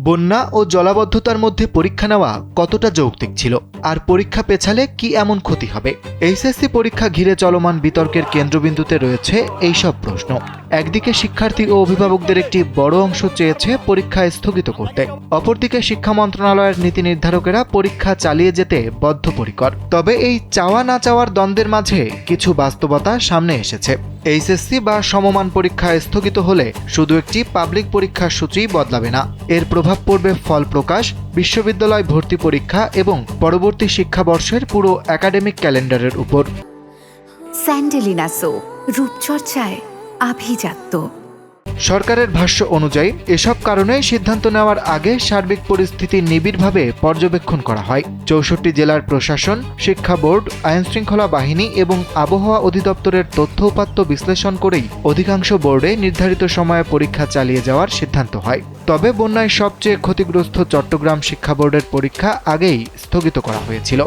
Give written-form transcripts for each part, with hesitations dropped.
বন্যা ও জলাবদ্ধতার মধ্যে পরীক্ষা নেওয়া কতটা যৌক্তিক ছিল, আর পরীক্ষা পেছালে কি এমন ক্ষতি হবে? এইচএসসি পরীক্ষা ঘিরে চলমান বিতর্কের কেন্দ্রবিন্দুতে রয়েছে এইসব প্রশ্ন। একদিকে শিক্ষার্থী ও অভিভাবকদের একটি বড় অংশ চেয়েছে পরীক্ষা স্থগিত করতে, অপরদিকে শিক্ষা মন্ত্রণালয়ের নীতি নির্ধারকেরা পরীক্ষা চালিয়ে যেতে বদ্ধপরিকর। তবে এই চাওয়া না চাওয়ার দ্বন্দ্বের মাঝে কিছু বাস্তবতা সামনে এসেছে। এইচএসসি বা সমমান পরীক্ষা স্থগিত হলে শুধু একটি পাবলিক পরীক্ষার সূচি বদলাবে না, এর প্রভাব পড়বে ফল প্রকাশ, বিশ্ববিদ্যালয় ভর্তি পরীক্ষা এবং পরবর্তী শিক্ষাবর্ষের পুরো একাডেমিক ক্যালেন্ডারের উপর। স্যান্ডেলিনা সো, রূপচর্চায় আভিজাত্য। সরকারের ভাষ্য অনুযায়ী এসব কারণে সিদ্ধান্ত নেওয়ার আগে সার্বিক পরিস্থিতি নিবিড়ভাবে পর্যবেক্ষণ করা হয়। ৬৪ জেলার প্রশাসন, শিক্ষা বোর্ড, আইনশৃঙ্খলা বাহিনী এবং আবহাওয়া অধিদপ্তরের তথ্য উপাত্ত বিশ্লেষণ করেই অধিকাংশ বোর্ডে নির্ধারিত সময়ে পরীক্ষা চালিয়ে যাওয়ার সিদ্ধান্ত হয়। তবে বন্যায় সবচেয়ে ক্ষতিগ্রস্ত চট্টগ্রাম শিক্ষা বোর্ডের পরীক্ষা আগেই স্থগিত করা হয়েছিল।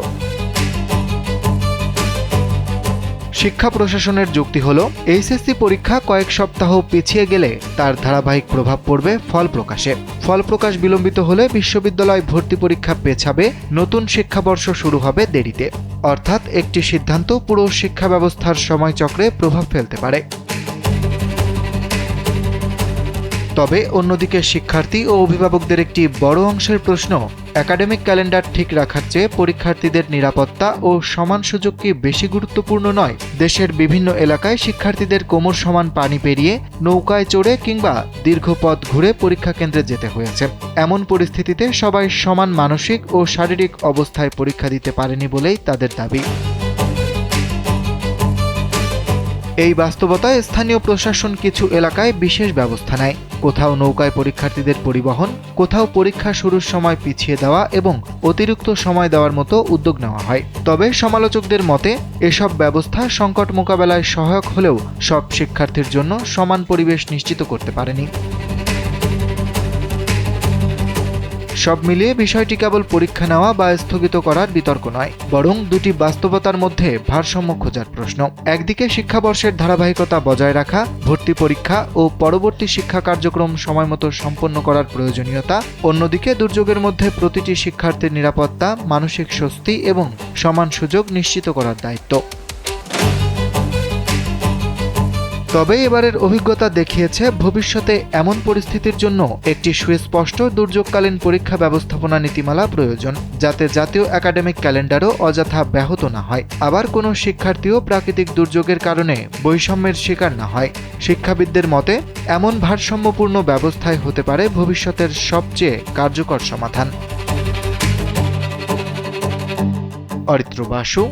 শিক্ষা প্রশাসনের যুক্তি হল, এইচএসসি পরীক্ষা কয়েক সপ্তাহ পিছিয়ে গেলে তার ধারাবাহিক প্রভাব পড়বে ফল প্রকাশে। ফল প্রকাশ বিলম্বিত হলে বিশ্ববিদ্যালয় ভর্তি পরীক্ষা পেছাবে, নতুন শিক্ষাবর্ষ শুরু হবে দেরিতে। অর্থাৎ একটি সিদ্ধান্ত পুরো শিক্ষা ব্যবস্থার সময়চক্রে প্রভাব ফেলতে পারে। তবে অন্যদিকে শিক্ষার্থী ও অভিভাবকদের একটি বড় অংশের প্রশ্ন, একাডেমিক ক্যালেন্ডার ঠিক রাখার চেয়ে পরীক্ষার্থীদের নিরাপত্তা ও সমান সুযোগ কি বেশি গুরুত্বপূর্ণ নয়? দেশের বিভিন্ন এলাকায় শিক্ষার্থীদের কোমর সমান পানি পেরিয়ে নৌকায় চড়ে কিংবা দীর্ঘ পথ ঘুরে পরীক্ষা কেন্দ্রে যেতে হয়েছে। এমন পরিস্থিতিতে সবাই সমান মানসিক ও শারীরিক অবস্থায় পরীক্ষা দিতে পারেনি বলেই তাদের দাবি। এই বাস্তবতায় স্থানীয় প্রশাসন কিছু এলাকায় বিশেষ ব্যবস্থা নেয়। কোথাও নৌকায় পরীক্ষার্থীদের পরিবহন, কোথাও পরীক্ষা শুরুর সময় পিছিয়ে দেওয়া এবং অতিরিক্ত সময় দেওয়ার মতো উদ্যোগ নেওয়া হয়। তবে সমালোচকদের মতে এসব ব্যবস্থা সংকট মোকাবেলায় সহায়ক হলেও সব শিক্ষার্থীর জন্য সমান পরিবেশ নিশ্চিত করতে পারেনি। সব মিলিয়ে বিষয়টি কেবল পরীক্ষা নেওয়া বা স্থগিত করার বিতর্ক নয়, বরং দুটি বাস্তবতার মধ্যে ভারসাম্য খোঁজার প্রশ্ন। একদিকে শিক্ষাবর্ষের ধারাবাহিকতা বজায় রাখা, ভর্তি পরীক্ষা ও পরবর্তী শিক্ষা কার্যক্রম সময়মতো সম্পন্ন করার প্রয়োজনীয়তা, অন্যদিকে দুর্যোগের মধ্যে প্রতিটি শিক্ষার্থীর নিরাপত্তা, মানসিক স্বস্তি এবং সমান সুযোগ নিশ্চিত করার দায়িত্ব। তবে এবারের অভিজ্ঞতা দেখিয়েছে ভবিষ্যতে এমন পরিস্থিতির জন্য একটি সুস্পষ্ট দুর্যোগকালীন পরীক্ষা ব্যবস্থাপনা নীতিমালা প্রয়োজন, যাতে জাতীয় একাডেমিক ক্যালেন্ডারও অযথা ব্যাহত না হয়, আবার কোনো শিক্ষার্থীও প্রাকৃতিক দুর্যোগের কারণে বৈষম্যের শিকার না হয়। শিক্ষাবিদদের মতে এমন ভারসাম্যপূর্ণ ব্যবস্থাই হতে পারে ভবিষ্যতের সবচেয়ে কার্যকর সমাধান। অরিত্র বাসু,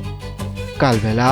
কালবেলা।